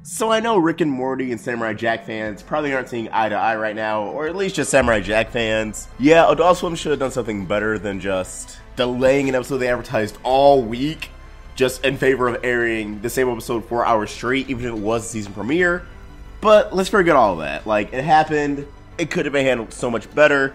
So I know Rick and Morty and Samurai Jack fans probably aren't seeing eye to eye right now, or at least just Samurai Jack fans. Yeah, Adult Swim should have done something better than just delaying an episode they advertised all week, just in favor of airing the same episode 4 hours straight, even if it was the season premiere. But let's forget all of that. Like, it happened, it could have been handled so much better,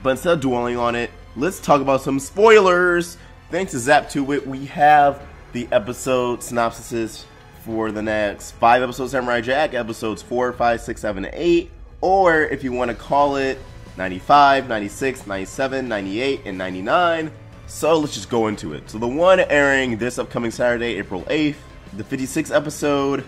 but instead of dwelling on it, let's talk about some spoilers. Thanks to Zap2Wit, we have the episode synopsises for the next 5 episodes of Samurai Jack, episodes 4, 5, 6, 7, and 8, or if you want to call it 95, 96, 97, 98, and 99. So let's just go into it. So the one airing this upcoming Saturday, April 8th, the 56th episode,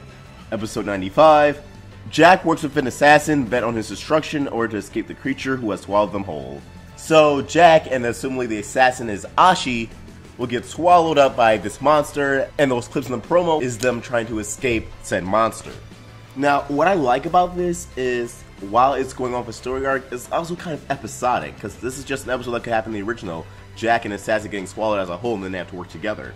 episode 95. Jack works with an assassin bent on his destruction in order to escape the creature who has swallowed them whole. So Jack, and assumably the assassin is Ashi, will get swallowed up by this monster, and those clips in the promo is them trying to escape said monster. Now, what I like about this is, while it's going off a story arc, it's also kind of episodic, because this is just an episode that could happen in the original, Jack and Assassin getting swallowed as a whole, and then they have to work together.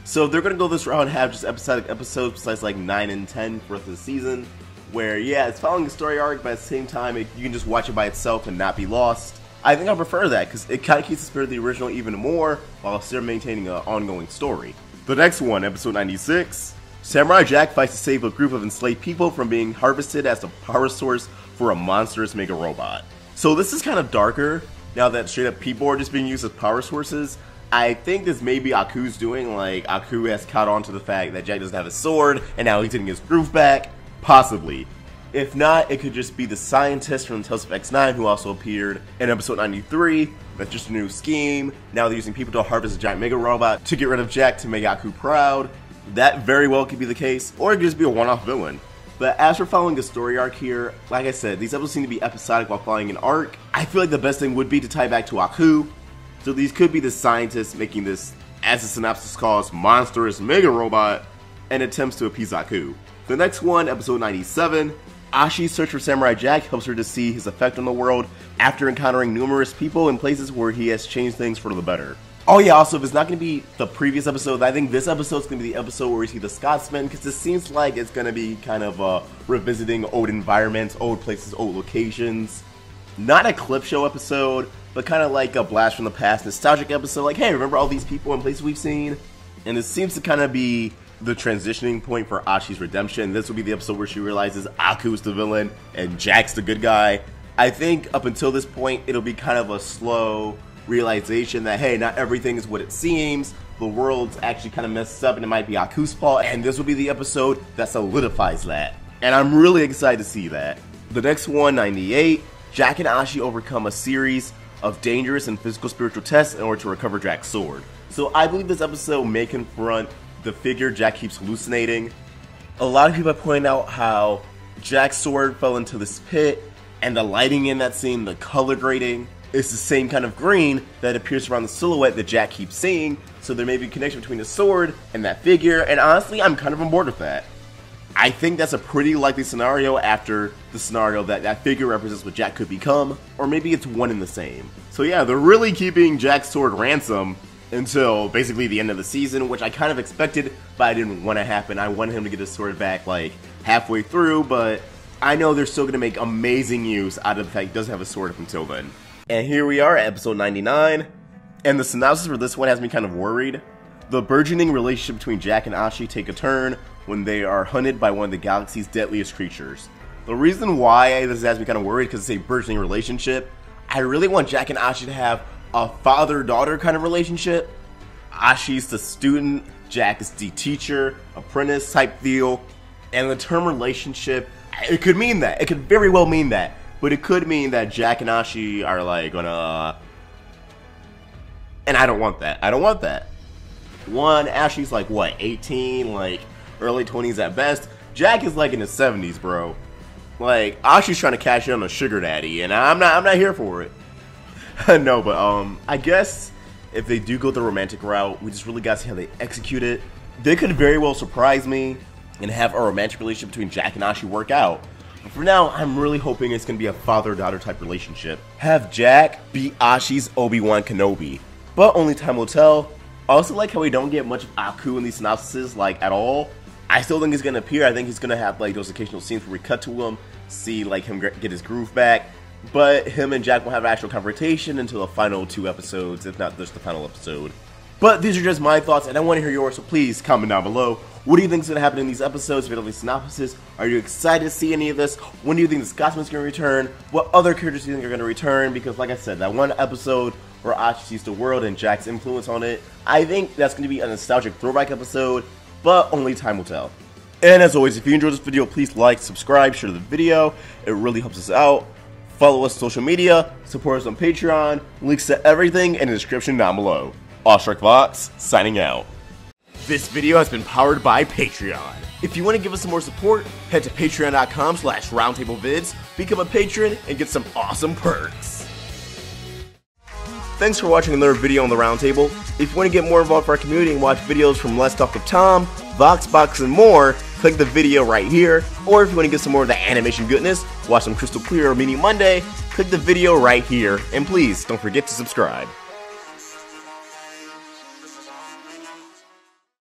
So they're going to go this route and have just episodic episodes besides like 9 and 10 for the rest of the season, where, yeah, it's following a story arc, but at the same time, you can just watch it by itself and not be lost. I think I prefer that, because it kind of keeps the spirit of the original even more, while still maintaining an ongoing story. The next one, episode 96, Samurai Jack fights to save a group of enslaved people from being harvested as the power source for a monstrous mega robot. So this is kind of darker, now that straight up people are just being used as power sources. I think this may be Aku's doing, like Aku has caught on to the fact that Jack doesn't have a sword, and now he's getting his groove back, possibly. If not, it could just be the scientist from Tales of X9 who also appeared in episode 93. That's just a new scheme. Now they're using people to harvest a giant mega robot to get rid of Jack to make Aku proud. That very well could be the case, or it could just be a one-off villain. But as for following the story arc here, like I said, these episodes seem to be episodic while following an arc. I feel like the best thing would be to tie back to Aku. So these could be the scientists making this, as the synopsis calls, monstrous mega robot, and attempts to appease Aku. The next one, episode 97, Ashi's search for Samurai Jack helps her to see his effect on the world after encountering numerous people in places where he has changed things for the better. Oh yeah, also, if it's not going to be the previous episode, I think this episode is going to be the episode where we see the Scotsman, because it seems like it's going to be kind of revisiting old environments, old places, old locations. Not a clip show episode, but kind of like a blast from the past nostalgic episode, like, hey, remember all these people and places we've seen? And it seems to kind of be the transitioning point for Ashi's redemption. This will be the episode where she realizes Aku's the villain and Jack's the good guy. I think up until this point, it'll be kind of a slow realization that, hey, not everything is what it seems. The world's actually kind of messed up and it might be Aku's fault, and this will be the episode that solidifies that. And I'm really excited to see that. The next one, 98, Jack and Ashi overcome a series of dangerous and physical spiritual tests in order to recover Jack's sword. So I believe this episode may confront the figure Jack keeps hallucinating. A lot of people have pointed out how Jack's sword fell into this pit, and the lighting in that scene, the color grading, is the same kind of green that appears around the silhouette that Jack keeps seeing, so there may be a connection between the sword and that figure, and honestly, I'm kind of on board with that. I think that's a pretty likely scenario after the scenario that that figure represents what Jack could become, or maybe it's one and the same. So yeah, they're really keeping Jack's sword ransom until basically the end of the season, which I kind of expected, but I didn't want to happen. I wanted him to get his sword back like halfway through, but I know they're still going to make amazing use out of the fact he doesn't have a sword up until then. And here we are at episode 99, and the synopsis for this one has me kind of worried. The burgeoning relationship between Jack and Ashi take a turn when they are hunted by one of the galaxy's deadliest creatures. The reason why this has me kind of worried because it's a burgeoning relationship, I really want Jack and Ashi to have a father-daughter kind of relationship. Ashi's the student, Jack is the teacher, apprentice type deal, and the term relationship, it could mean that. It could very well mean that, but it could mean that Jack and Ashi are like gonna, and I don't want that. I don't want that. One, Ashi's like what, 18, like early 20s at best. Jack is like in his 70s, bro. Like Ashi's trying to cash in on a sugar daddy, and I'm not here for it. No, but I guess if they do go the romantic route, we just really gotta see how they execute it. They could very well surprise me and have a romantic relationship between Jack and Ashi work out. But for now, I'm really hoping it's gonna be a father-daughter type relationship. Have Jack be Ashi's Obi-Wan Kenobi, but only time will tell. I also like how we don't get much of Aku in these synopsises, like, at all. I still think he's gonna appear. I think he's gonna have like those occasional scenes where we cut to him, see like him get his groove back. But him and Jack will have an actual confrontation until the final 2 episodes, if not just the final episode. But these are just my thoughts, and I want to hear yours, so please comment down below. What do you think is going to happen in these episodes? If you have any synopsis, are you excited to see any of this? When do you think the Scotsman's going to return? What other characters do you think are going to return? Because like I said, that one episode where Ash sees the world and Jack's influence on it, I think that's going to be a nostalgic throwback episode, but only time will tell. And as always, if you enjoyed this video, please like, subscribe, share the video. It really helps us out. Follow us on social media, support us on Patreon, links to everything in the description down below. Awestruck Vox, signing out. This video has been powered by Patreon. If you want to give us some more support, head to patreon.com/roundtablevids, become a patron, and get some awesome perks. Thanks for watching another video on the Roundtable. If you want to get more involved with our community and watch videos from Let's Talk with Tom, VoxBox, and more, click the video right here. Or if you want to get some more of the animation goodness, watch some Crystal Clear or Meaning Monday, click the video right here. And please, don't forget to subscribe.